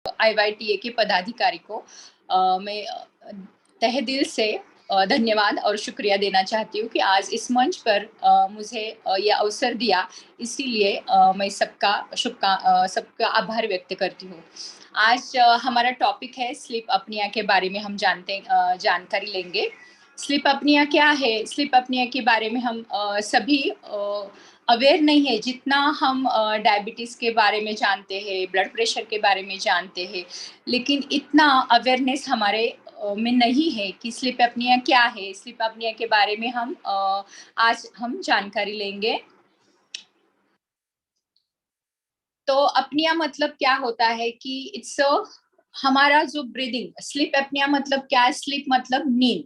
आईवाईटीए के पदाधिकारी को मैं तहे दिल से धन्यवाद और शुक्रिया देना चाहती हूँ कि आज इस मंच पर मुझे यह अवसर दिया। इसीलिए मैं सबका आभार व्यक्त करती हूँ। आज हमारा टॉपिक है स्लीप अपनिया के बारे में हम जानकारी लेंगे। स्लीप अपनिया क्या है? स्लीप अपनिया के बारे में हम सभी अवेयर नहीं है जितना हम डायबिटीज के बारे में जानते हैं, ब्लड प्रेशर के बारे में जानते हैं, लेकिन इतना अवेयरनेस हमारे में नहीं है कि स्लीप एपनिया क्या है। स्लीप एपनिया के बारे में आज हम जानकारी लेंगे। तो अपनिया मतलब क्या होता है कि हमारा जो ब्रीदिंग, स्लीप एपनिया मतलब क्या है? स्लीप मतलब नींद,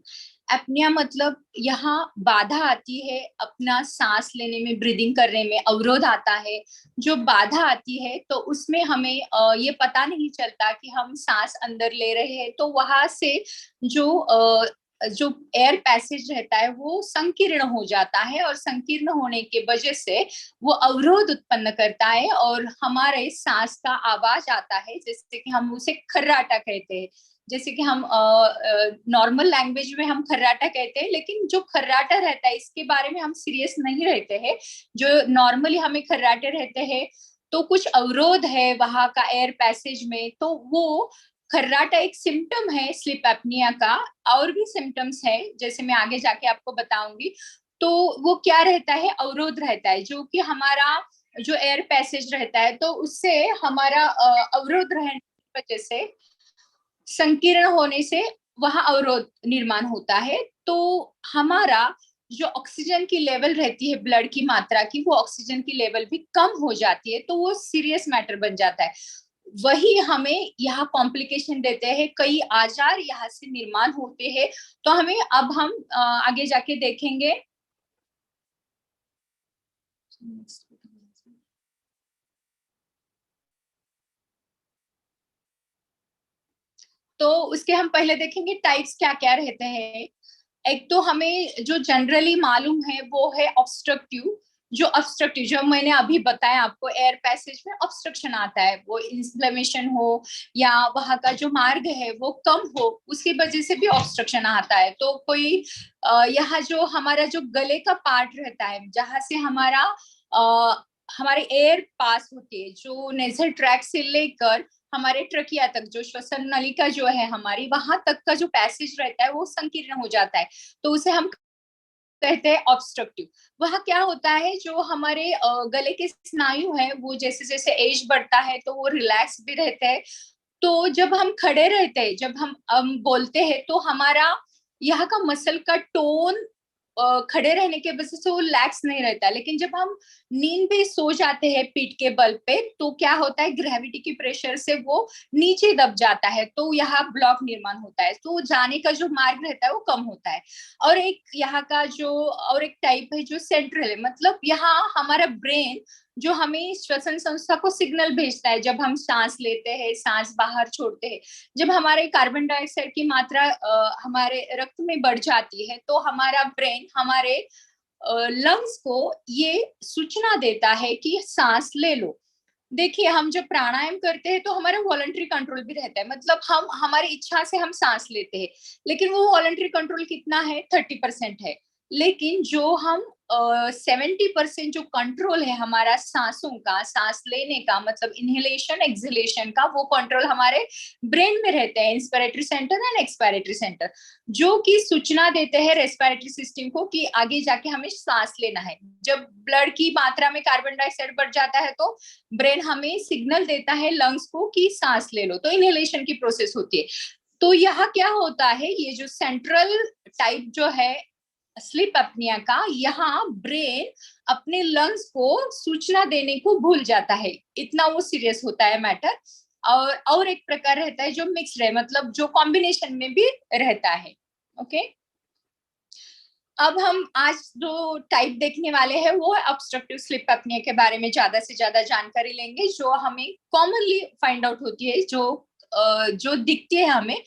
एपनिया मतलब यहाँ बाधा आती है, अपना सांस लेने में, ब्रीदिंग करने में अवरोध आता है। जो बाधा आती है तो उसमें हमें ये पता नहीं चलता कि हम सांस अंदर ले रहे हैं, तो वहां से जो जो एयर पैसेज रहता है वो संकीर्ण हो जाता है, और संकीर्ण होने के वजह से वो अवरोध उत्पन्न करता है और हमारे सांस का आवाज आता है, जैसे कि हम उसे खर्राटा कहते हैं। जैसे कि हम नॉर्मल लैंग्वेज में हम खर्राटा कहते हैं, लेकिन जो खर्राटा रहता है इसके बारे में हम सीरियस नहीं रहते हैं। जो नॉर्मली हमें खर्राटे रहते हैं तो कुछ अवरोध है वहां का एयर पैसेज में, तो वो खर्राटा एक सिम्टम है स्लीप एपनिया का। और भी सिम्टम्स है, जैसे मैं आगे जाके आपको बताऊंगी। तो वो क्या रहता है? अवरोध रहता है, जो कि हमारा जो एयर पैसेज रहता है तो उससे हमारा अवरोध रहने की वजह से, संकीर्ण होने से वहां अवरोध निर्माण होता है। तो हमारा जो ऑक्सीजन की लेवल रहती है, ब्लड की मात्रा की, वो ऑक्सीजन की लेवल भी कम हो जाती है, तो वो सीरियस मैटर बन जाता है। वही हमें यहाँ कॉम्प्लिकेशन देते हैं, कई आजार यहाँ से निर्माण होते हैं। तो हम आगे जाके देखेंगे। तो उसके हम पहले देखेंगे टाइप्स क्या क्या रहते हैं। एक तो हमें जो जनरली मालूम है वो है ऑब्स्ट्रक्टिव। जो मैंने अभी बताया आपको, एयर पैसेज में ऑब्स्ट्रक्शन आता है, वो इन्फ्लेमेशन हो या वहां का जो मार्ग है वो कम हो, उसकी वजह से भी ऑब्स्ट्रक्शन आता है। तो कोई यहाँ जो हमारा जो गले का पार्ट रहता है, जहां से हमारे एयर पास होती है, जो नेजल ट्रैक से लेकर हमारे ट्रकिया तक, जो श्वसन नलिका जो है हमारी, वहां तक का जो पैसेज रहता है वो संकीर्ण हो जाता है, तो उसे हम कहते हैं ऑब्स्ट्रक्टिव। वह क्या होता है, जो हमारे गले के स्नायु है वो जैसे जैसे एज बढ़ता है तो वो रिलैक्स भी रहते हैं। तो जब हम खड़े रहते हैं, जब हम बोलते हैं, तो हमारा यहाँ का मसल का टोन खड़े रहने के वजह से वो लैक्स नहीं रहता। लेकिन जब हम नींद में सो जाते हैं पीठ के बल पे, तो क्या होता है, ग्रेविटी की प्रेशर से वो नीचे दब जाता है, तो यहाँ ब्लॉक निर्माण होता है, तो जाने का जो मार्ग रहता है वो कम होता है। और एक यहाँ का जो और एक टाइप है जो सेंट्रल है, मतलब यहाँ हमारा ब्रेन जो हमें श्वसन संस्था को सिग्नल भेजता है, जब हम सांस लेते हैं, सांस बाहर छोड़ते हैं, जब हमारे कार्बन डाइऑक्साइड की मात्रा हमारे रक्त में बढ़ जाती है, तो हमारा ब्रेन हमारे लंग्स को ये सूचना देता है कि सांस ले लो। देखिए, हम जब प्राणायाम करते हैं तो हमारा वॉलंटरी कंट्रोल भी रहता है, मतलब हम हमारी इच्छा से हम सांस लेते हैं, लेकिन वो वॉलंटरी कंट्रोल कितना है? 30% है। लेकिन जो हम 70% जो कंट्रोल है हमारा सांसों का, सांस लेने का, मतलब इनहेलेशन एक्सहेलेशन का, वो कंट्रोल हमारे ब्रेन में रहते हैं, inspiratory centre and expiratory centre, जो कि सूचना देते हैं रेस्पिरेटरी सिस्टम को कि आगे जाके हमें सांस लेना है। जब ब्लड की मात्रा में कार्बन डाइऑक्साइड बढ़ जाता है तो ब्रेन हमें सिग्नल देता है लंग्स को कि सांस ले लो, तो इनहेलेशन की प्रोसेस होती है। तो यहाँ क्या होता है, ये जो सेंट्रल टाइप जो है स्लीप अपनिया का, यहाँ ब्रेन अपने लंग्स को सूचना देने को भूल जाता है, इतना वो सीरियस होता है मैटर। और एक प्रकार रहता है जो मिक्स्ड है, मतलब जो कॉम्बिनेशन में भी रहता है। ओके, अब हम आज जो टाइप देखने वाले हैं वो ऑब्स्ट्रक्टिव स्लीप एपनिया के बारे में ज्यादा से ज्यादा जानकारी लेंगे, जो हमें कॉमनली फाइंड आउट होती है, जो दिखती है हमें,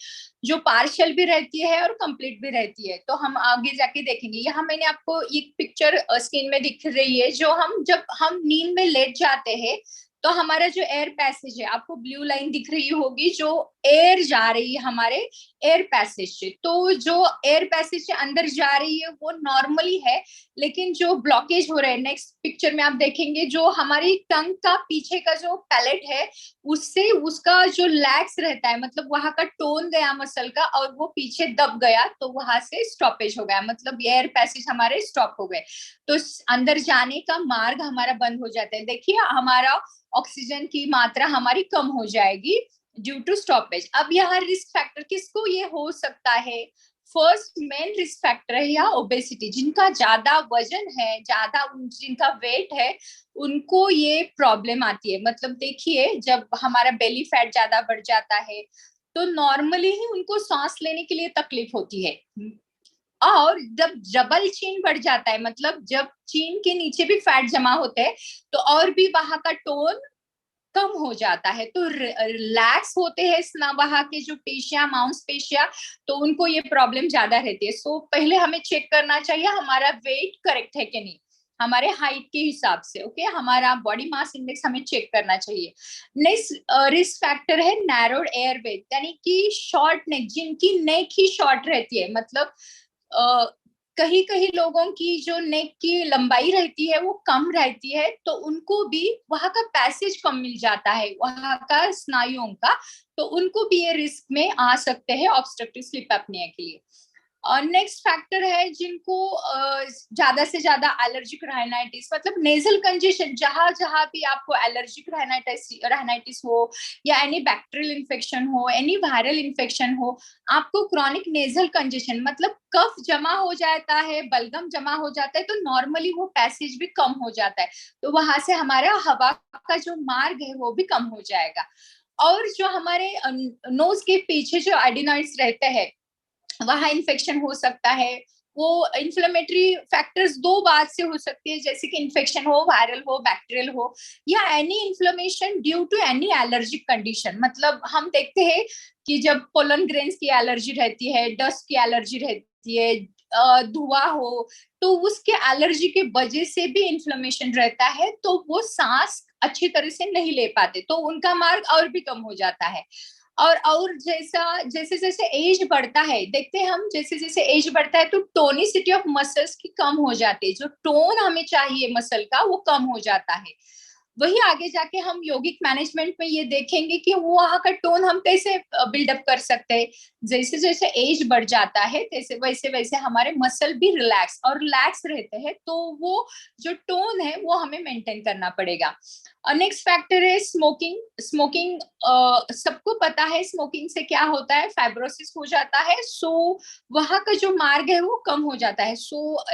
जो पार्शियल भी रहती है और कंप्लीट भी रहती है। तो हम आगे जाके देखेंगे। यहाँ मैंने आपको एक पिक्चर स्क्रीन में दिख रही है, जो जब हम नींद में लेट जाते हैं तो हमारा जो एयर पैसेज है, आपको ब्लू लाइन दिख रही होगी, जो एयर जा रही है हमारे एयर पैसेज से, तो जो एयर पैसेज से अंदर जा रही है वो नॉर्मली है, लेकिन जो ब्लॉकेज हो रहा है, नेक्स्ट पिक्चर में आप देखेंगे, जो हमारी टंग का पीछे का जो पैलेट है उससे उसका जो लैक्स रहता है, मतलब वहां का टोन गया मसल का और वो पीछे दब गया, तो वहां से स्टॉपेज हो गया, मतलब एयर पैसेज हमारे स्टॉप हो गए, तो अंदर जाने का मार्ग हमारा बंद हो जाता है। देखिए हमारा ऑक्सीजन की मात्रा हमारी कम हो जाएगी ड्यू टू स्टॉपेज। अब यहाँ रिस्क फैक्टर किसको ये हो सकता है? फर्स्ट मेन रिस्क फैक्टर है या ओबेसिटी, जिनका ज्यादा वजन है, ज्यादा जिनका वेट है, उनको ये प्रॉब्लम आती है। मतलब देखिए जब हमारा बेली फैट ज्यादा बढ़ जाता है तो नॉर्मली ही उनको सांस लेने के लिए तकलीफ होती है, और जब डबल चीन बढ़ जाता है, मतलब जब चीन के नीचे भी फैट जमा होते हैं, तो और भी वहां का टोन कम हो जाता है, तो रिलैक्स होते हैं वहां के जो पेशियां, मांसपेशियां, तो उनको ये प्रॉब्लम ज्यादा रहती है। सो पहले हमें चेक करना चाहिए हमारा वेट करेक्ट है कि नहीं, हमारे हाइट के हिसाब से। ओके, हमारा बॉडी मास इंडेक्स हमें चेक करना चाहिए। नेक्स्ट रिस्क फैक्टर है नैरोड एयरवे, यानी कि शॉर्ट नेक, जिनकी नेक ही शॉर्ट रहती है, मतलब कहीं कहीं लोगों की जो नेक की लंबाई रहती है वो कम रहती है, तो उनको भी वहां का पैसेज कम मिल जाता है, वहां का स्नायुओं का, तो उनको भी ये रिस्क में आ सकते हैं ऑब्स्ट्रक्टिव स्लीप एपनिया के लिए। और नेक्स्ट फैक्टर है जिनको ज्यादा से ज्यादा एलर्जिक राइनाइटिस, मतलब नेजल कंजेशन, जहां जहां भी आपको एलर्जिक राइनाइटिस हो या एनी बैक्टीरियल इन्फेक्शन हो, एनी वायरल इन्फेक्शन हो, आपको क्रॉनिक नेजल कंजेशन, मतलब कफ जमा हो जाता है, बलगम जमा हो जाता है, तो नॉर्मली वो पैसेज भी कम हो जाता है, तो वहां से हमारा हवा का जो मार्ग है वो भी कम हो जाएगा। और जो हमारे नोज के पीछे जो एडिनॉइड्स रहते हैं वहां इन्फेक्शन हो सकता है। वो इन्फ्लेमेटरी फैक्टर्स दो बात से हो सकती है, जैसे कि इन्फेक्शन हो, वायरल हो, बैक्टीरियल हो, या any inflammation due to any allergic condition. मतलब हम देखते हैं कि जब पोलन ग्रेन्स की एलर्जी रहती है, डस्ट की एलर्जी रहती है, धुआं हो, तो उसके एलर्जी के वजह से भी इन्फ्लेमेशन रहता है, तो वो सांस अच्छी तरह से नहीं ले पाते, तो उनका मार्ग और भी कम हो जाता है। और जैसा जैसे जैसे एज बढ़ता है, देखते हैं हम, जैसे जैसे एज बढ़ता है तो टोनिसिटी ऑफ मसल्स की कम हो जाती है, जो टोन हमें चाहिए मसल का वो कम हो जाता है। वही आगे जाके हम योगिक मैनेजमेंट में ये देखेंगे कि वो वहां का टोन हम कैसे बिल्डअप कर सकते हैं। जैसे जैसे एज बढ़ जाता है तैसे वैसे वैसे हमारे मसल भी रिलैक्स और रिलैक्स रहते हैं, तो वो जो टोन है वो हमें मेंटेन करना पड़ेगा। नेक्स्ट फैक्टर है स्मोकिंग। स्मोकिंग सबको पता है स्मोकिंग से क्या होता है, फाइब्रोसिस हो जाता है, सो वहां का जो मार्ग है वो कम हो जाता है, सो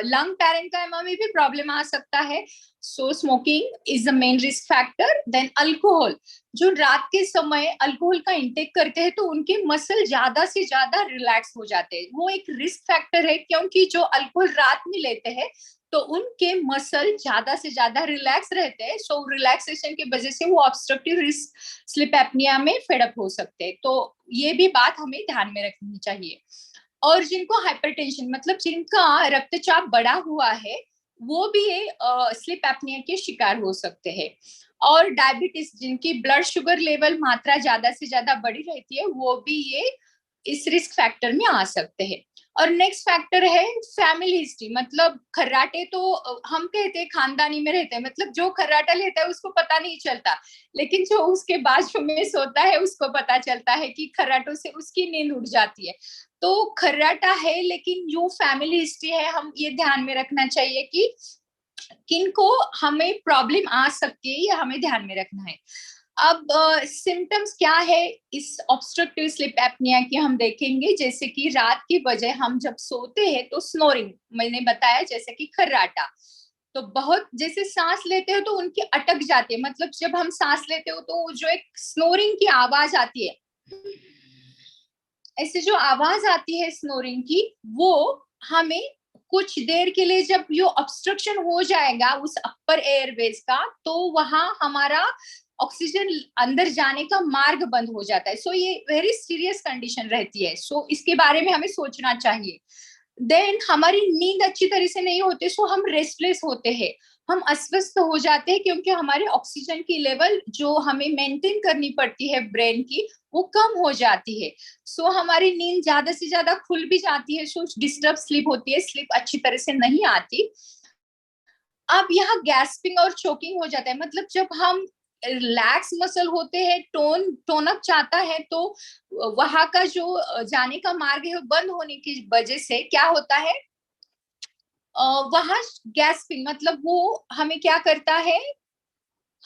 लंग पैरेंकाइमा में भी प्रॉब्लम आ सकता है। So smoking is the main risk factor. Then alcohol, जो रात के समय अल्कोहल का इंटेक करते हैं तो उनके मसल ज्यादा से ज्यादा रिलैक्स हो जाते हैं, वो एक रिस्क फैक्टर है, क्योंकि जो अल्कोहल रात में लेते हैं तो उनके मसल ज्यादा से ज्यादा रिलैक्स रहते हैं, सो रिलैक्सेशन की वजह से वो ऑब्स्ट्रक्टिव रिस्क स्लीप एपनिया में फेडअप हो सकते हैं, तो ये भी बात हमें ध्यान में रखनी चाहिए। और जिनको हाइपरटेंशन, मतलब जिनका रक्तचाप बढ़ा हुआ है, वो भी ये स्लीप एपनिया के शिकार हो सकते हैं। और डायबिटीज, जिनकी ब्लड शुगर लेवल मात्रा ज्यादा से ज्यादा बढ़ी रहती है, वो भी ये इस रिस्क फैक्टर में आ सकते हैं। और नेक्स्ट फैक्टर है फैमिली हिस्ट्री, मतलब खर्राटे तो हम कहते हैं खानदानी में रहते हैं, मतलब जो खर्राटा लेता है उसको पता नहीं चलता, लेकिन जो उसके बाजू में सोता है उसको पता चलता है कि खर्राटों से उसकी नींद उड़ जाती है। तो खर्राटा है, लेकिन जो फैमिली हिस्ट्री है हम ये ध्यान में रखना चाहिए कि किनको हमें प्रॉब्लम आ सकती है, ये हमें ध्यान में रखना है। अब सिम्टम्स क्या है इस ऑब्स्ट्रक्टिव स्लीप एपनिया की हम देखेंगे, जैसे कि रात की वजह हम जब सोते हैं तो स्नोरिंग, मैंने बताया जैसे कि खर्राटा, तो बहुत जैसे सांस लेते हो तो उनकी अटक जाती है, मतलब जब हम सांस लेते हो तो जो एक स्नोरिंग की आवाज आती है, ऐसे जो आवाज आती है स्नोरिंग की, वो हमें कुछ देर के लिए, जब ये ऑब्स्ट्रक्शन हो जाएगा उस अपर एयरवेज का, तो वहां हमारा ऑक्सीजन अंदर जाने का मार्ग बंद हो जाता है, सो ये वेरी सीरियस कंडीशन रहती है, सो इसके बारे में हमें सोचना चाहिए। देन हमारी नींद अच्छी तरह से नहीं होती, सो हम रेस्टलेस होते हैं, हम अस्वस्थ हो जाते हैं क्योंकि हमारे ऑक्सीजन की लेवल जो हमें मेंटेन करनी पड़ती है ब्रेन की, वो कम हो जाती है। सो हमारी नींद ज्यादा से ज्यादा खुल भी जाती है, सो डिस्टर्ब स्लीप होती है, स्लीप अच्छी तरह से नहीं आती। अब यहाँ गैस्पिंग और चोकिंग हो जाता है, मतलब जब हम रिलैक्स मसल होते हैं, टोन अप चाहता है, तो वहां का जो जाने का मार्ग है वो बंद होने की वजह से क्या होता है, वहां गैस्पिंग मतलब वो हमें क्या करता है,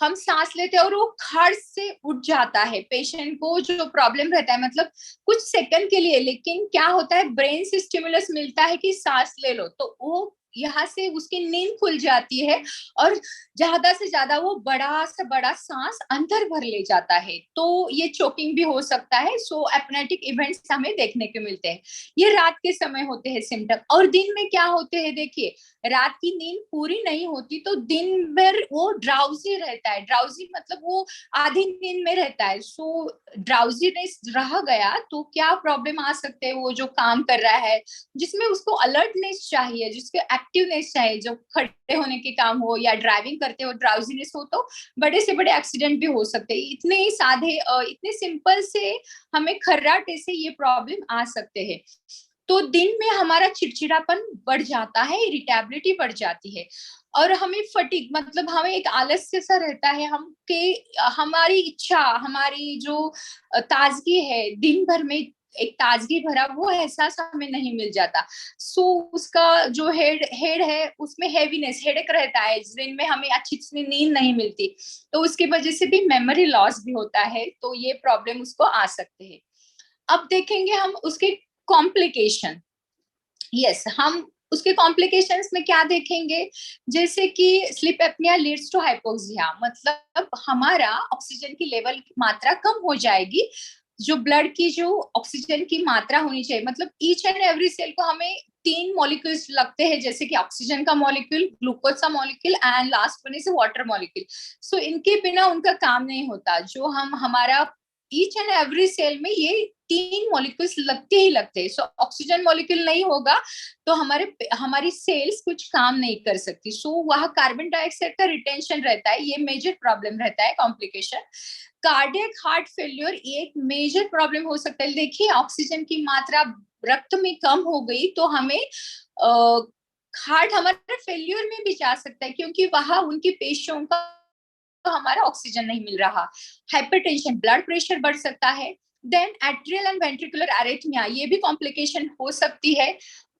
हम सांस लेते हैं और वो खड़ से उठ जाता है। पेशेंट को जो प्रॉब्लम रहता है, मतलब कुछ सेकंड के लिए, लेकिन क्या होता है, ब्रेन से स्टिमुलस मिलता है कि सांस ले लो, तो वो यहाँ से उसकी नींद खुल जाती है और ज्यादा से ज्यादा वो बड़ा से बड़ा सांस अंदर भर ले जाता है, तो ये चोकिंग भी हो सकता है। सो एपनेटिक इवेंट्स हमें देखने को मिलते हैं। ये रात के समय होते हैं सिम्टम। और दिन में क्या होते हैं, देखिए रात की नींद पूरी नहीं होती तो दिन भर वो ड्राउजी रहता है। ड्राउजी मतलब वो आधी नींद में रहता है। सो ड्राउजीनेस रह गया तो क्या प्रॉब्लम आ सकते हैं, वो जो काम कर रहा है जिसमें उसको अलर्टनेस चाहिए, जिसके एक्टिवनेस चाहिए, जो खड़े होने के काम हो या ड्राइविंग करते हो ड्राउजीनेस हो, तो बड़े से बड़े एक्सीडेंट भी हो सकते हैं। इतने ही साधे इतने सिंपल से हमें खर्राटे से ये प्रॉब्लम आ सकते हैं। तो दिन में हमारा चिड़चिड़ापन बढ़ जाता है, इरिटेबिलिटी बढ़ जाती है, और हमें फटीग मतलब हमें एक आलस्य सा रहता है, हम के हमारी इच्छा, हमारी जो ताजगी है दिन भर में, एक ताजगी भरा वो एहसास हमें नहीं मिल जाता। सो उसका जो हेड है उसमें हैवीनेस, हेडेक रहता है, दिन में हमें अच्छी से नींद नहीं मिलती, तो उसकी वजह से भी मेमोरी लॉस भी होता है, तो ये प्रॉब्लम उसको आ सकते हैं। अब देखेंगे हम उसके कॉम्प्लिकेशन। यस, हम उसके कॉम्प्लिकेशंस में क्या देखेंगे, जैसे कि sleep apnoea leads to hypoxia, मतलब हमारा ऑक्सीजन की लेवल की मात्रा कम हो जाएगी। जो ब्लड की जो ऑक्सीजन की मात्रा होनी चाहिए, मतलब ईच एंड एवरी सेल को हमें 3 मॉलिक्यूल्स लगते हैं, जैसे कि ऑक्सीजन का मॉलिक्यूल, ग्लूकोज का molecule and last one is water molecule. So इनके बिना उनका काम नहीं होता। जो हम हमारा ईच एंड एवरी सेल में ये 3 मॉलिक्यूल्स लगते ही लगते हैं। सो ऑक्सीजन मॉलिक्यूल नहीं होगा तो हमारी सेल्स कुछ काम नहीं कर सकती। सो वह कार्बन डाइऑक्साइड का रिटेंशन रहता है, ये मेजर प्रॉब्लम रहता है, कॉम्प्लिकेशन। कार्डियक हार्ट फेल्योर ये एक मेजर प्रॉब्लम हो सकता है। देखिए ऑक्सीजन की मात्रा रक्त में कम हो गई तो हमें हार्ट हमारा फेल्योर में भी जा सकता है, क्योंकि वहां उनकी पेशियों का तो हमारा ऑक्सीजन नहीं मिल रहा। हाइपरटेंशन, ब्लड प्रेशर बढ़ सकता है। Then atrial and ventricular arrhythmia, ये भी कॉम्प्लिकेशन हो सकती है।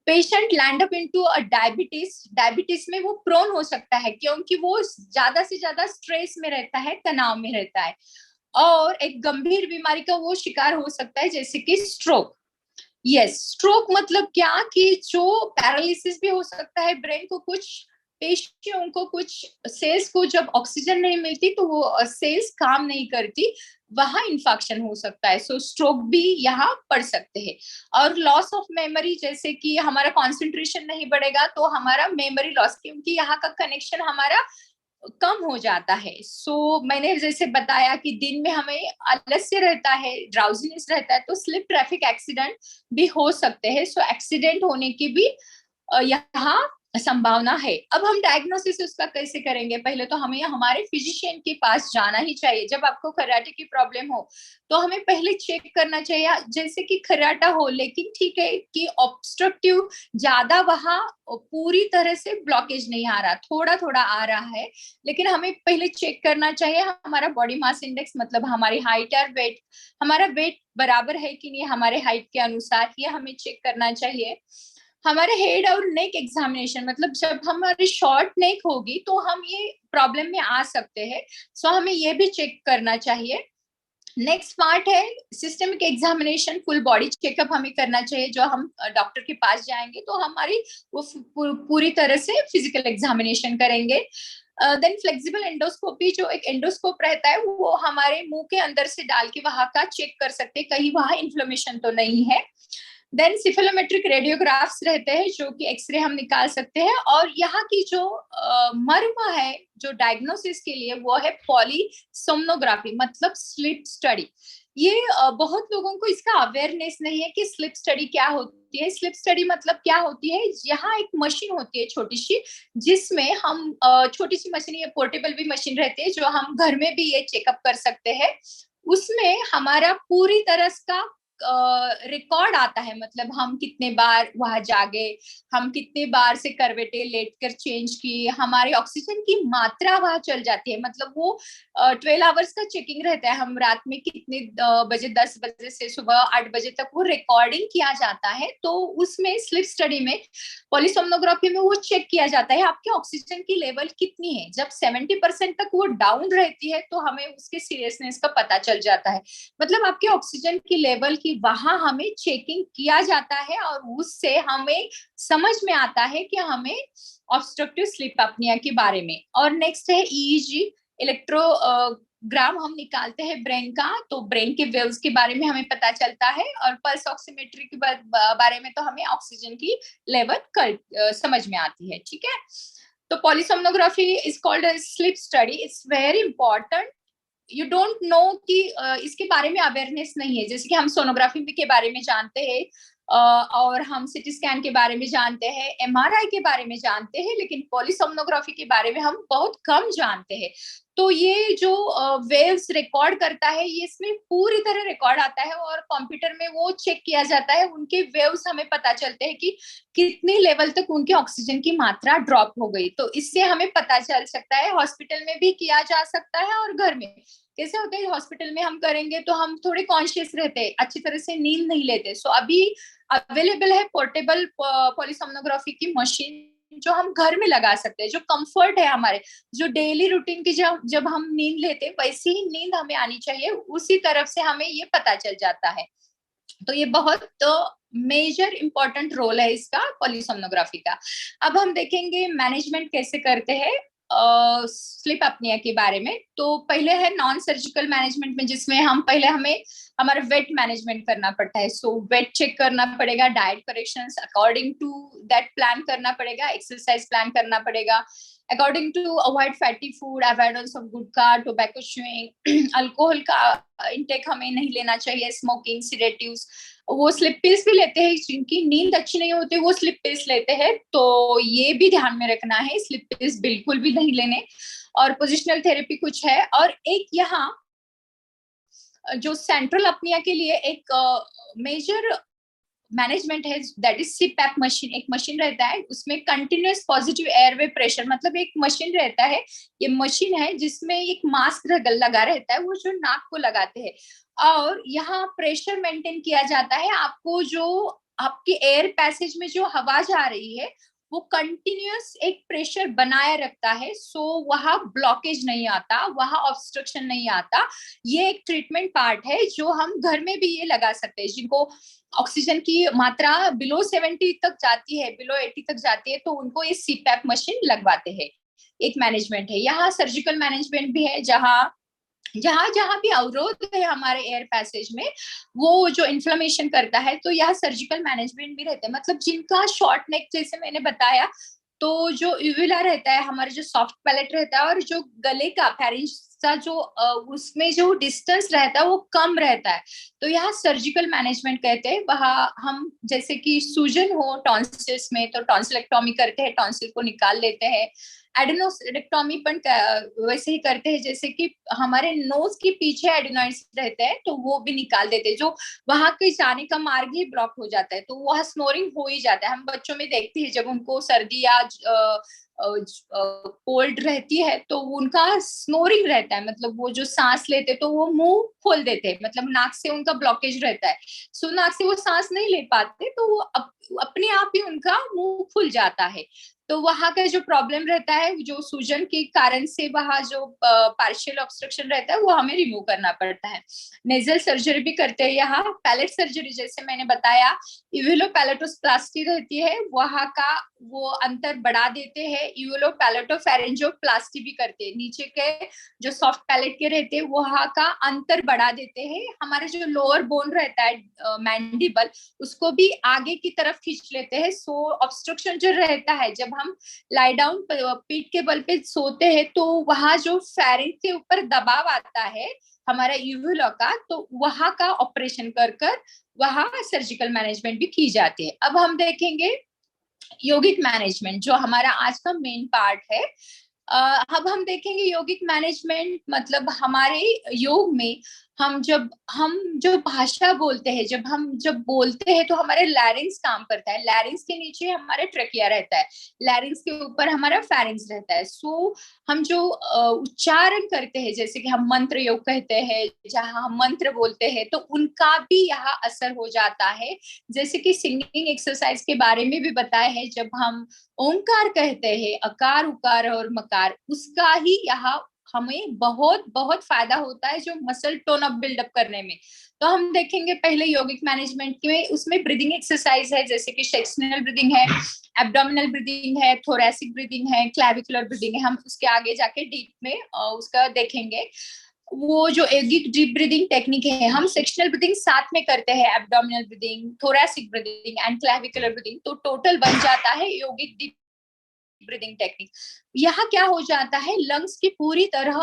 Patient land up into a diabetes, diabetes में वो प्रोन हो सकता है क्योंकि वो ज्यादा से ज्यादा स्ट्रेस में रहता है, तनाव में रहता है, और एक गंभीर बीमारी का वो शिकार हो सकता है, जैसे कि स्ट्रोक। यस, स्ट्रोक मतलब क्या कि जो पैरालिसिस भी हो सकता है, ब्रेन को कुछ पेशियों को, कुछ सेल्स को जब ऑक्सीजन नहीं मिलती तो वो सेल्स काम नहीं करती, वहां इन्फेक्शन हो सकता है। सो स्ट्रोक भी यहाँ पड़ सकते हैं। और लॉस ऑफ मेमोरी, जैसे कि हमारा कंसंट्रेशन नहीं बढ़ेगा तो हमारा मेमोरी लॉस, क्योंकि यहाँ का कनेक्शन हमारा कम हो जाता है। मैंने जैसे बताया कि दिन में हमें आलस्य रहता है, ड्राउजीनेस रहता है, तो स्लिप ट्रैफिक एक्सीडेंट भी हो सकते हैं। एक्सीडेंट होने की भी यहाँ संभावना है। अब हम डायग्नोसिस उसका कैसे करेंगे, पहले तो हमें हमारे फिजिशियन के पास जाना ही चाहिए। जब आपको खर्राटे की प्रॉब्लम हो तो हमें पहले चेक करना चाहिए, जैसे कि खर्राटा हो लेकिन ठीक है कि ऑब्स्ट्रक्टिव ज्यादा वहां पूरी तरह से ब्लॉकेज नहीं आ रहा, थोड़ा थोड़ा आ रहा है, लेकिन हमें पहले चेक करना चाहिए हमारा बॉडी मास इंडेक्स, मतलब हमारी हाइट और वेट, हमारा वेट बराबर है कि नहीं हमारे हाइट के अनुसार, ये हमें चेक करना चाहिए। हमारे हेड और नेक एग्जामिनेशन, मतलब जब हमारी शॉर्ट नेक होगी तो हम ये प्रॉब्लम में आ सकते हैं, हमें ये भी चेक करना चाहिए। नेक्स्ट पार्ट है systemic examination, full body checkup हमें करना चाहिए। जो हम डॉक्टर के पास जाएंगे तो हमारी वो पूरी तरह से फिजिकल एग्जामिनेशन करेंगे। देन फ्लेक्सिबल एंडोस्कोपी, जो एक एंडोस्कोप रहता है वो हमारे मुंह के अंदर से डाल के वहां का चेक कर सकते हैं कहीं वहां इन्फ्लेमेशन तो नहीं है। देन सिफिलोमेट्रिक रेडियोग्राफ्स रहते हैं जो कि एक्सरे हम निकाल सकते हैं। और यहाँ की जो मर्म है जो डायग्नोसिस के लिए, वो है पॉलीसोमनोग्राफी, मतलब स्लीप स्टडी। ये बहुत लोगों को इसका अवेयरनेस नहीं है कि स्लिप स्टडी क्या होती है। स्लिप स्टडी मतलब क्या होती है, यहाँ एक मशीन होती है छोटी सी, जिसमें हम छोटी सी मशीन, ये पोर्टेबल भी मशीन रहती है जो हम घर में भी ये चेकअप कर सकते हैं। उसमें हमारा पूरी तरह का रिकॉर्ड आता है, मतलब हम कितने बार वहां जागे, हम कितने बार से करवेटे लेट कर चेंज किए, हमारी ऑक्सीजन की मात्रा वहां चल जाती है। मतलब वो 12 आवर्स का चेकिंग रहता है, हम रात में कितने बजे, 10 बजे से सुबह 8 बजे तक वो रिकॉर्डिंग किया जाता है। तो उसमें स्लिप स्टडी में, पॉलीसोमनोग्राफी में वो चेक किया जाता है आपकी ऑक्सीजन की लेवल कितनी है। जब 70% तक वो डाउन रहती है तो हमें उसके सीरियसनेस का पता चल जाता है। मतलब आपके ऑक्सीजन की लेवल की वहां हमें चेकिंग किया जाता है, और उससे हमें समझ में आता है कि हमें ऑब्स्ट्रक्टिव स्लीप अपनिया के बारे में। और नेक्स्ट है ईईजी, इलेक्ट्रोग्राम हम निकालते हैं ब्रेन का, तो ब्रेन के वेव्स के बारे में हमें पता चलता है। और पल्स ऑक्सीमेट्री के बारे में तो हमें ऑक्सीजन की लेवल समझ में आती है। ठीक है, तो polysomnography is called sleep study, it's very important. You don't know कि इसके बारे में अवेयरनेस नहीं है। जैसे कि हम सोनोग्राफी के बारे में जानते हैं, और हम सिटी स्कैन के बारे में जानते हैं, एमआरआई के बारे में जानते हैं, लेकिन पॉलीसोमनोग्राफी के बारे में हम बहुत कम जानते हैं। तो ये जो वेव्स रिकॉर्ड करता है, ये इसमें पूरी तरह रिकॉर्ड आता है, और कंप्यूटर में वो चेक किया जाता है, उनके वेव्स हमें पता चलते हैं कि कितनी लेवल तक उनकी ऑक्सीजन की मात्रा ड्रॉप हो गई। तो इससे हमें पता चल सकता है। हॉस्पिटल में भी किया जा सकता है और घर में। कैसे होता है, हॉस्पिटल में हम करेंगे तो हम थोड़े कॉन्शियस रहते हैं, अच्छी तरह से नींद नहीं लेते। सो अभी अवेलेबल है पोर्टेबल पॉलीसोमनोग्राफी की मशीन, जो हम घर में लगा सकते हैं, जो कंफर्ट है हमारे, जो डेली रूटीन की जब जब हम नींद लेते हैं वैसी ही नींद हमें आनी चाहिए, उसी तरफ से हमें ये पता चल जाता है। तो ये बहुत मेजर इंपॉर्टेंट रोल है इसका, पॉलीसोमनोग्राफी का। अब हम देखेंगे मैनेजमेंट कैसे करते हैं स्लिप अपनिया के बारे में। तो पहले है नॉन सर्जिकल मैनेजमेंट में, जिसमें हम पहले हमें हमारा वेट मैनेजमेंट करना पड़ता है। सो वेट चेक करना पड़ेगा, diet corrections according to that plan करना पड़ेगा, एक्सरसाइज प्लान करना पड़ेगा according to, avoid fatty food, avoidance of gutkha, tobacco chewing, alcohol का इंटेक हमें नहीं लेना चाहिए, स्मोकिंग, सिडेटिव्स। वो स्लिप पिल्स भी लेते हैं, जिनकी नींद अच्छी नहीं होती वो स्लिप पिल्स लेते हैं, तो ये भी ध्यान में रखना है, स्लिप पिल्स बिल्कुल भी नहीं लेने। और पोजिशनल थेरेपी कुछ है। और एक यहाँ जो सेंट्रल अपनिया के लिए एक मेजर मैनेजमेंट है, दैट इज सीपैप मशीन। एक मशीन रहता है, उसमें कंटिन्यूअस पॉजिटिव एयरवे प्रेशर, मतलब एक मशीन रहता है, ये मशीन है जिसमें एक मास्क लगा रहता है, वो जो नाक को लगाते हैं, और यहाँ प्रेशर मेंटेन किया जाता है। आपको जो आपकी एयर पैसेज में जो हवा जा रही है वो कंटिन्यूअस एक प्रेशर बनाए रखता है, सो वहां ब्लॉकेज नहीं आता, वहां ऑब्स्ट्रक्शन नहीं आता। ये एक ट्रीटमेंट पार्ट है जो हम घर में भी ये लगा सकते हैं। जिनको ऑक्सीजन की मात्रा बिलो 70 तक जाती है, बिलो 80 तक जाती है, तो उनको ये सीपैप मशीन लगवाते हैं। एक मैनेजमेंट है। यहाँ सर्जिकल मैनेजमेंट भी है, जहाँ जहां जहां भी अवरोध है हमारे एयर पैसेज में, वो जो इन्फ्लेमेशन करता है, तो यह सर्जिकल मैनेजमेंट भी रहता है। मतलब जिनका शॉर्ट नेक, जैसे मैंने बताया, तो जो यूविला रहता है, हमारे जो सॉफ्ट पैलेट रहता है, और जो गले का फेरिंज का जो उसमें जो डिस्टेंस रहता है वो कम रहता है, तो यहाँ सर्जिकल मैनेजमेंट कहते हैं। वहाँ हम जैसे कि सूजन हो टॉन्सिल्स में, तो टॉन्सिलेक्टॉमी करते हैं, टॉन्सिल को निकाल लेते हैं। एडेनोसेक्टॉमी पण वैसे ही करते हैं, जैसे कि हमारे नोज के पीछे एडेनॉइड्स रहते हैं, तो वो भी निकाल देते हैं, जो वहां के जाने का मार्ग ही ब्लॉक हो जाता है, तो वह स्नोरिंग हो ही जाता है। हम बच्चों में देखते हैं, जब उनको सर्दी या कोल्ड रहती है तो उनका स्नोरिंग रहता है, मतलब वो जो सांस लेते तो वो मुंह खोल देते हैं, मतलब नाक से उनका ब्लॉकेज रहता है, सो नाक से वो सांस नहीं ले पाते, तो वो अपने आप ही उनका मुंह खुल जाता है। तो वहां का जो प्रॉब्लम रहता है, जो सूजन के कारण से वहां जो पार्शियल ऑब्स्ट्रक्शन रहता है, वो हमें रिमूव करना पड़ता है। नेजल सर्जरी भी करते हैं यहाँ। पैलेट सर्जरी जैसे मैंने बताया, इवेलोपैलेटोप्लास्टी रहती है, वहां का वो अंतर बढ़ा देते हैं। इवेलोपैलेटोफेरेंजियोप्लास्टी भी करते हैं, नीचे के जो सॉफ्ट पैलेट के रहते हैं वहां का अंतर बढ़ा देते हैं। हमारे जो लोअर बोन रहता है, मैंडिबल, उसको भी आगे की तरफ खींच लेते हैं। सो ऑब्स्ट्रक्शन जो रहता है, जब हम लाई डाउन पीठ के बल पे सोते हैं, तो वहां जो फेरिंज के ऊपर दबाव आता है, हमारा यूवुला का, तो वहां का ऑपरेशन कर कर वहां सर्जिकल मैनेजमेंट भी की जाती है। अब हम देखेंगे योगिक मैनेजमेंट, जो हमारा आज का मेन पार्ट है। अब हम देखेंगे योगिक मैनेजमेंट मतलब हमारे योग में हम जो भाषा बोलते हैं, जब बोलते हैं तो हमारे लैरिंग्स काम करता है। लैरिंग्स के नीचे हमारे ट्रकिया रहता है, लैरिंग्स के ऊपर हमारा फेरिंग्स रहता है। सो हम जो उच्चारण करते हैं, जैसे कि हम मंत्र योग कहते हैं, जहाँ हम मंत्र बोलते हैं, तो उनका भी यहाँ असर हो जाता है। जैसे कि सिंगिंग एक्सरसाइज के बारे में भी बताया है, जब हम ओंकार कहते हैं, अकार उकार और मकार, उसका ही यहाँ हमें बहुत बहुत फायदा होता है, जो मसल टोन अप बिल्डअप करने में। तो हम देखेंगे पहले योगिक मैनेजमेंट में, उसमें ब्रीदिंग एक्सरसाइज है, जैसे कि सेक्शनल ब्रीदिंग है, एब्डोमिनल ब्रीदिंग है, थोरैसिक ब्रीदिंग है, क्लैविकुलर ब्रीदिंग है। हम उसके आगे जाके डीप में उसका देखेंगे। वो जो योगिक डीप ब्रीदिंग टेक्निक है, हम सेक्शनल ब्रीदिंग साथ में करते हैं, abdominal breathing, thoracic breathing and clavicular breathing, तो टोटल बन जाता है योगिक डीप ब्रीदिंग टेक्निक। यहाँ क्या हो जाता है, लंग्स की पूरी तरह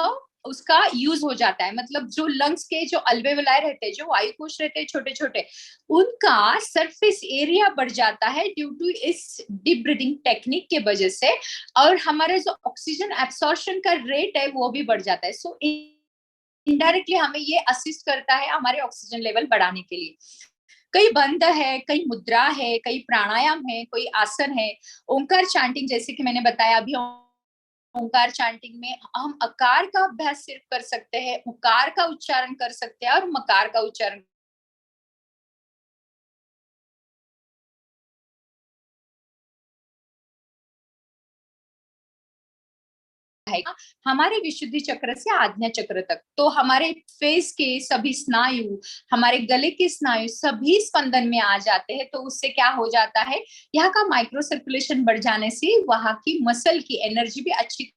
उसका यूज हो जाता है। मतलब जो लंग्स के जो अल्वेओलाई रहते हैं, जो वायुकोश रहते हैं छोटे छोटे, उनका सरफेस एरिया बढ़ जाता है ड्यू टू इस डीप ब्रीदिंग टेक्निक के वजह से। और हमारा जो ऑक्सीजन एब्सॉर्प्शन का रेट है वो भी बढ़ जाता है। सो इनडायरेक्टली हमें ये असिस्ट करता है हमारे ऑक्सीजन लेवल बढ़ाने के लिए। कई बंध है, कई मुद्रा है, कई प्राणायाम है, कोई आसन है। ओंकार चैंटिंग, जैसे कि मैंने बताया अभी, ओंकार चैंटिंग में हम अकार का अभ्यास सिर्फ कर सकते हैं, उकार का उच्चारण कर सकते हैं और मकार का उच्चारण है। हमारे विशुद्धि चक्र से आज्ञा चक्र तक, तो हमारे फेस के सभी स्नायु, हमारे गले के स्नायु सभी स्पंदन में आ जाते हैं। तो उससे क्या हो जाता है, यहाँ का माइक्रो सर्कुलेशन बढ़ जाने से वहां की मसल की एनर्जी भी अच्छी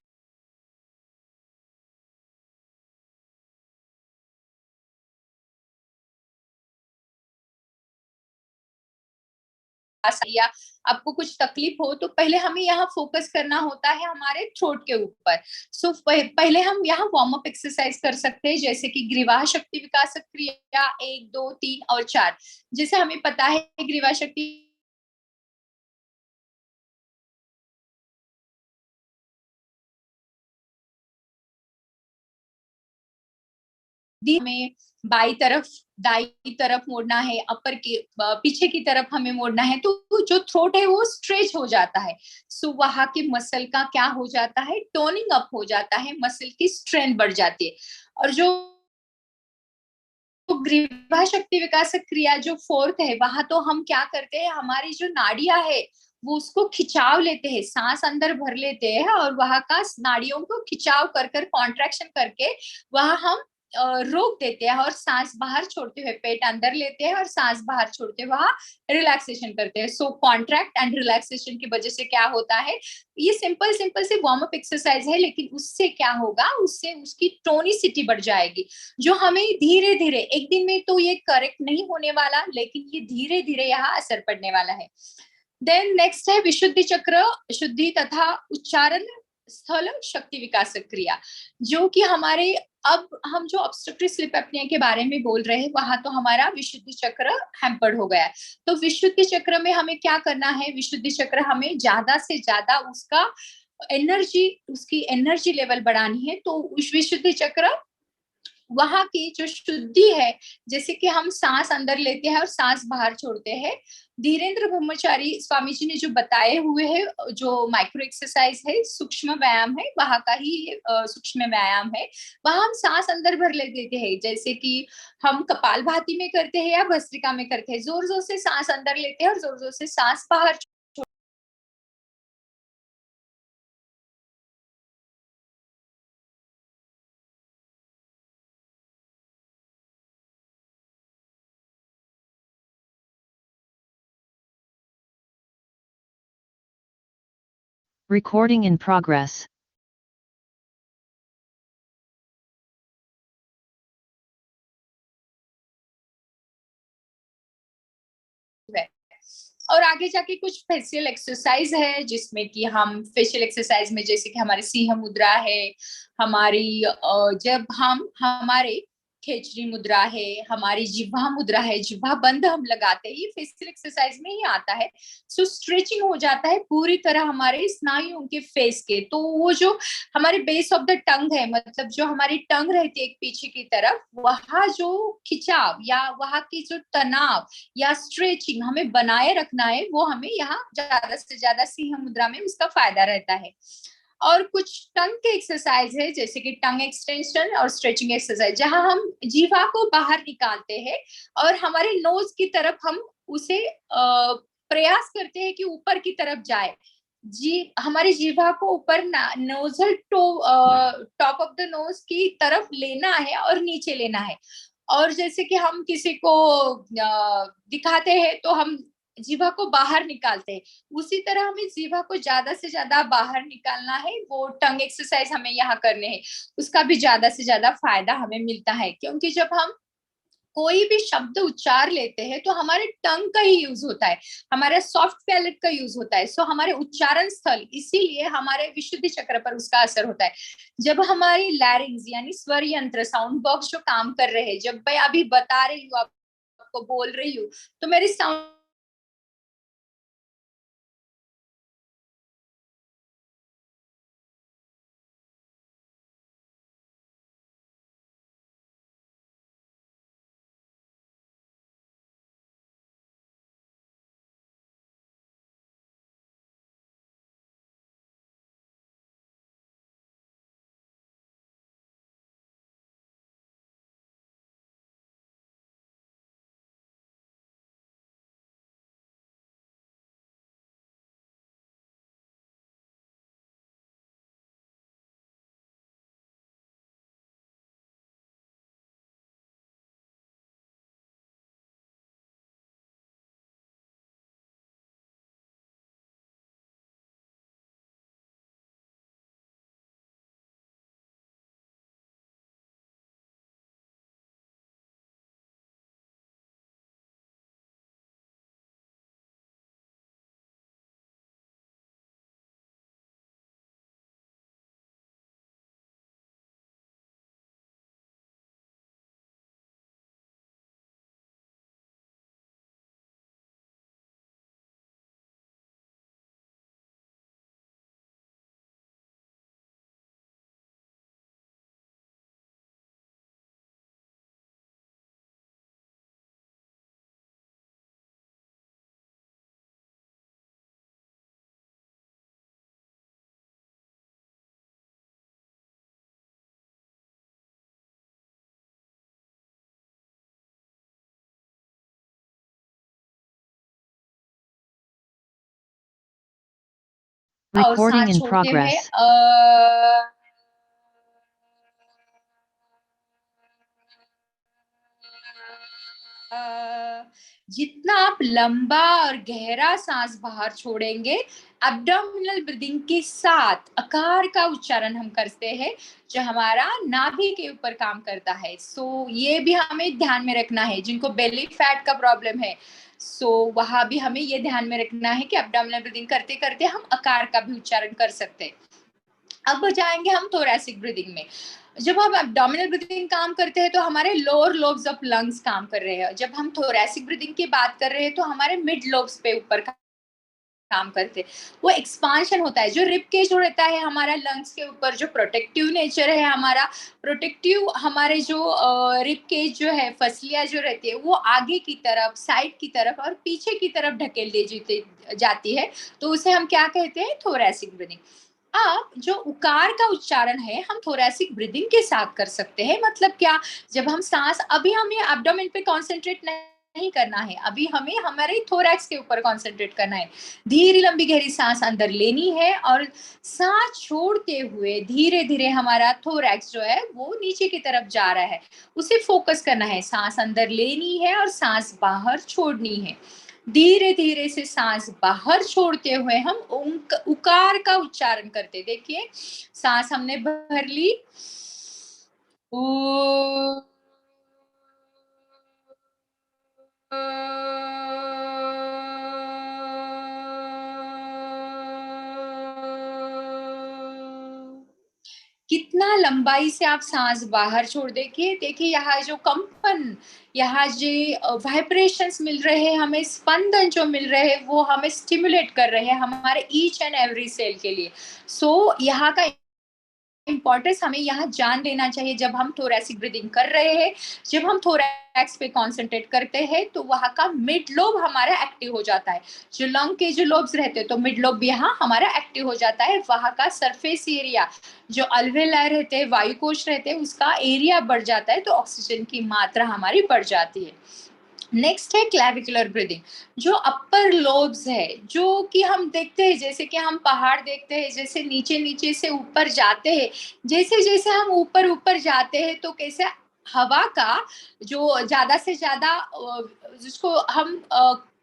या आपको कुछ तकलीफ हो, तो पहले हमें यहाँ फोकस करना होता है हमारे थ्रोट के ऊपर। सो पहले हम यहाँ वार्म अप एक्सरसाइज कर सकते हैं, जैसे कि ग्रीवा शक्ति विकास क्रिया 1 2 3 और 4। जैसे हमें पता है ग्रीवा शक्ति में बाई तरफ, दाई तरफ मोड़ना है, अपर के पीछे की तरफ हमें मोड़ना है, तो जो थ्रोट है वो स्ट्रेच हो जाता है। सो वहां के मसल का क्या हो जाता है, टोनिंग अप हो जाता है, मसल की स्ट्रेंथ बढ़ जाती है। और जो ग्रीवा शक्ति विकास क्रिया जो फोर्थ है, वहां तो हम क्या करते हैं, हमारी जो नाड़ियां है वो उसको खिंचाव लेते हैं, सांस अंदर भर लेते हैं और वहां का नाड़ियों को खिंचाव कर कर कॉन्ट्रैक्शन करके वहां हम रोक देते हैं और सांस बाहर छोड़ते हुए पेट अंदर लेते हैं और सांस बाहर छोड़ते हुए वहां रिलैक्सेशन करते हैं। सो कॉन्ट्रैक्ट एंड रिलैक्सेशन की वजह से क्या होता है, ये सिंपल सिंपल से वार्म अप एक्सरसाइज है, लेकिन उससे क्या होगा, उससे उसकी टोनिसिटी बढ़ जाएगी, जो हमें धीरे धीरे, एक दिन में तो ये करेक्ट नहीं होने वाला, लेकिन ये धीरे धीरे यहाँ असर पड़ने वाला है। देन नेक्स्ट है विशुद्धि चक्र, शुद्धि तथा उच्चारण स्थल शक्ति विकास क्रिया, जो कि हमारे, अब हम जो ऑब्स्ट्रक्टिव स्लीप एप्निया के बारे में बोल रहे हैं, वहां तो हमारा विशुद्धि चक्र हैम्पर्ड हो गया है। तो विशुद्धि चक्र में हमें क्या करना है, विशुद्धि चक्र हमें ज्यादा से ज्यादा उसका एनर्जी, उसकी एनर्जी लेवल बढ़ानी है। तो विशुद्धि चक्र वहां की जो शुद्धि है, जैसे कि हम सांस अंदर लेते हैं और सांस बाहर छोड़ते हैं, धीरेन्द्र ब्रह्मचारी स्वामी जी ने जो बताए हुए हैं, जो माइक्रो एक्सरसाइज है, सूक्ष्म व्यायाम है, वहां का ही सूक्ष्म व्यायाम है। वहां हम सांस अंदर भर ले देते हैं, जैसे कि हम कपालभाति में करते हैं या भस्त्रिका में करते हैं, जोर जोर से सांस अंदर लेते हैं और जोर जोर से सांस बाहर। Recording in progress. और आगे जाके कुछ फेशियल एक्सरसाइज है, जिसमें कि हम फेशियल एक्सरसाइज में, जैसे कि हमारी सिंह मुद्रा है, हमारी जब हम हमारे खेचरी मुद्रा है, हमारी जिह्वा मुद्रा है, जिह्वा बंद हम लगाते हैं, ये फेशियल एक्सरसाइज में ही आता है। सो स्ट्रेचिंग हो जाता है पूरी तरह हमारे स्नायुओं के फेस के। तो वो जो हमारे बेस ऑफ द टंग है, मतलब जो हमारी टंग रहती है एक पीछे की तरफ, वहां जो खिंचाव या वहां की जो तनाव या स्ट्रेचिंग हमें बनाए रखना है, वो हमें यहाँ ज्यादा से ज्यादा सिंह मुद्रा में उसका फायदा रहता है। और कुछ टंग के एक्सरसाइज है, जैसे कि टंग एक्सटेंशन और स्ट्रेचिंग एक्सरसाइज, जहां हम जीवा को बाहर निकालते हैं और हमारे नोज की तरफ हम उसे प्रयास करते हैं कि ऊपर की तरफ जाए। जी, हमारी जीवा को ऊपर nozzle top of the nose की तरफ लेना है और नीचे लेना है। और जैसे कि हम किसी को दिखाते हैं तो हम जीवा को बाहर निकालते हैं, उसी तरह हमें जीवा को ज्यादा से ज्यादा बाहर निकालना है। वो टंग एक्सरसाइज हमें यहाँ करने हैं, उसका भी ज्यादा से ज्यादा फायदा हमें मिलता है, क्योंकि जब हम कोई भी शब्द उच्चार लेते हैं तो हमारे टंग का ही यूज होता है, हमारे सॉफ्ट पैलेट का यूज होता है। सो हमारे उच्चारण स्थल, इसीलिए हमारे विशुद्धि चक्र पर उसका असर होता है। जब हमारी लैरिंग्स यानी स्वर यंत्र, साउंड बॉक्स जो काम कर रहे हैं, जब मैं अभी बता रही हूँ आपको बोल रही हूँ, तो मेरी साउंड और Recording सांस in छोड़ते हुए progress. जितना आप लंबा और गहरा सांस बाहर छोड़ेंगे, एब्डोमिनल ब्रीदिंग के साथ आकार का उच्चारण हम करते हैं, जो हमारा नाभि के ऊपर काम करता है। सो ये भी हमें ध्यान में रखना है, जिनको बेली फैट का प्रॉब्लम है, सो वहां भी हमें ये ध्यान में रखना है कि एब्डोमिनल ब्रीदिंग करते करते हम आकार का भी उच्चारण कर सकते हैं। अब जाएंगे हम थोरैसिक ब्रीदिंग में। जब हम एब्डोमिनल ब्रीदिंग काम करते हैं तो हमारे लोअर लोब्स ऑफ लंग्स काम कर रहे हैं। जब हम थोरैसिक ब्रीदिंग की बात कर रहे हैं तो हमारे मिड लोब्स पे ऊपर काम करते हैं। वो एक्सपांशन होता है, जो रिब केज जो रहता है हमारा लंग्स के ऊपर, जो प्रोटेक्टिव नेचर है हमारा, प्रोटेक्टिव हमारे जो रिब केज जो है, फसलियां जो रहती है, वो आगे की तरफ, साइड की तरफ और पीछे की तरफ ढकेल दी जाती है। तो उसे हम क्या कहते हैं? Thoracic breathing. अब जो उकार का उच्चारण है हम थोरैसिक ब्रीदिंग के साथ कर सकते हैं। मतलब क्या? जब हम सांस, अभी हमें एब्डोमेन पे कॉन्सेंट्रेट नहीं करना है, अभी हमें हमारे थोरैक्स के ऊपर कॉन्सेंट्रेट करना है। धीरे लंबी गहरी सांस अंदर लेनी है और सांस छोड़ते हुए धीरे धीरे हमारा थोरैक्स जो है वो नीचे की तरफ जा रहा है, उसे फोकस करना है। सांस अंदर लेनी है और सांस बाहर छोड़नी है। धीरे धीरे से सांस बाहर छोड़ते हुए हम उकार का उच्चारण करते। देखिए, सांस हमने भर ली, ऊ, कितना लंबाई से आप सांस बाहर छोड़ देखिए, देखिए यहाँ जो कंपन, यहाँ जो वाइब्रेशंस मिल रहे हैं हमें, स्पंदन जो मिल रहे हैं वो हमें स्टिमुलेट कर रहे हैं हमारे ईच एंड एवरी सेल के लिए। सो यहाँ का इंपॉर्टेंस हमें यहाँ जान लेना चाहिए जब हम थोरैसिक ब्रीदिंग कर रहे हैं। जब हम थोरैक्स पे कॉन्सेंट्रेट करते हैं तो वहाँ का मिड लोब हमारा एक्टिव हो जाता है। जो लंग के जो लोब्स रहते हैं तो मिड लोब भी यहाँ हमारा एक्टिव हो जाता है। वहाँ का सरफेस एरिया जो अल्वेलाई रहते हैं, वायुकोश रहते हैं, उसका एरिया बढ़ जाता है, तो ऑक्सीजन की मात्रा हमारी बढ़ जाती है। नेक्स्ट है क्लैविकुलर ब्रीदिंग, जो अपर लोब्स है, जो कि हम देखते हैं जैसे कि हम पहाड़ देखते हैं, जैसे नीचे नीचे से ऊपर जाते हैं, जैसे जैसे हम ऊपर ऊपर जाते हैं तो कैसे हवा का जो ज्यादा से ज्यादा जिसको हम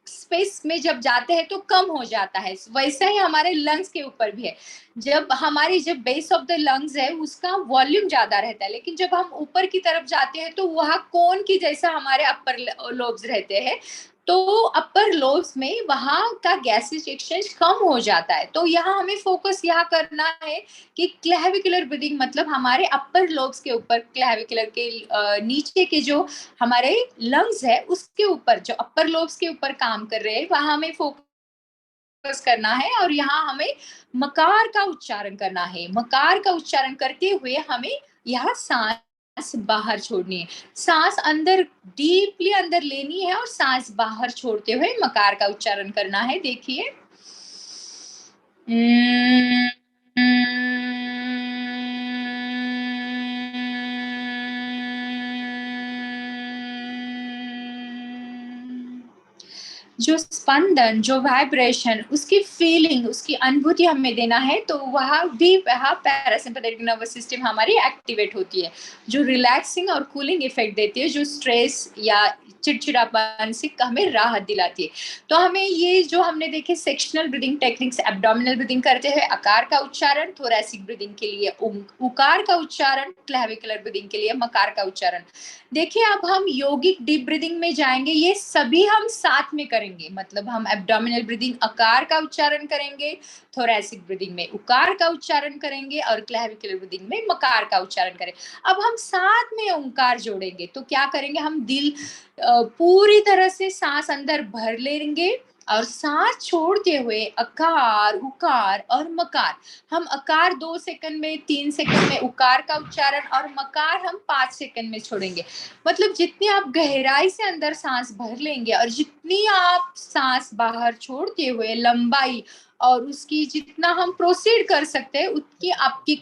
स्पेस में जब जाते हैं तो कम हो जाता है, वैसा ही हमारे लंग्स के ऊपर भी है। जब हमारी जब बेस ऑफ द लंग्स है उसका वॉल्यूम ज्यादा रहता है, लेकिन जब हम ऊपर की तरफ जाते हैं तो वहाँ कोन की जैसा हमारे अपर लोब्स रहते हैं, तो अपर लोब्स में वहाँ का गैसेज एक्सचेंज कम हो जाता है। तो यहाँ हमें फोकस यहाँ करना है कि क्लैविकुलर ब्रीदिंग मतलब हमारे अपर लोब्स के ऊपर, क्लैविकुलर के नीचे के जो हमारे लंग्स है उसके ऊपर, जो अपर लोब्स के ऊपर काम कर रहे हैं वहां हमें फोकस करना है। और यहाँ हमें मकार का उच्चारण करना है। मकार का उच्चारण करते हुए हमें यहाँ सांस बाहर छोड़नी है, सांस अंदर डीपली अंदर लेनी है और सांस बाहर छोड़ते हुए मकार का उच्चारण करना है। देखिए, जो स्पंदन, जो वाइब्रेशन, उसकी फीलिंग, उसकी अनुभूति हमें देना है, तो वहाँ भी वहाँ पैरासिम्पैथेटिक नर्वस सिस्टम हमारी एक्टिवेट होती है, जो रिलैक्सिंग और कूलिंग इफेक्ट देती है, जो स्ट्रेस या चिड़चिड़ापन से हमें राहत दिलाती है। तो हमें ये जो हमने देखे sectional breathing techniques, abdominal breathing करते हुए आकार का उच्चारण, थोरैसिक ब्रीदिंग के लिए उकार का उच्चारण, क्लैविकुलर ब्रीदिंग के लिए मकार का उच्चारण। देखिए अब हम योगिक डीप ब्रीदिंग में जाएंगे, ये सभी हम साथ में करेंगे, मतलब हम एब्डोमिनल ब्रीदिंग आकार का उच्चारण करेंगे, थोरैसिक ब्रीदिंग में उकार का उच्चारण करेंगे और क्लैविकुलर ब्रीदिंग में मकार का उच्चारण करें। अब हम साथ में ओंकार जोड़ेंगे, तो क्या करेंगे, हम दिल पूरी तरह से सांस अंदर भर लेंगे और सांस छोड़ते हुए अकार, उकार और मकार, हम अकार 2 सेकंड में, 3 सेकंड में उकार का उच्चारण और मकार हम 5 सेकंड में छोड़ेंगे। मतलब जितनी आप गहराई से अंदर सांस भर लेंगे और जितनी आप सांस बाहर छोड़ते हुए लंबाई और उसकी जितना हम प्रोसीड कर सकते हैं उतनी आपकी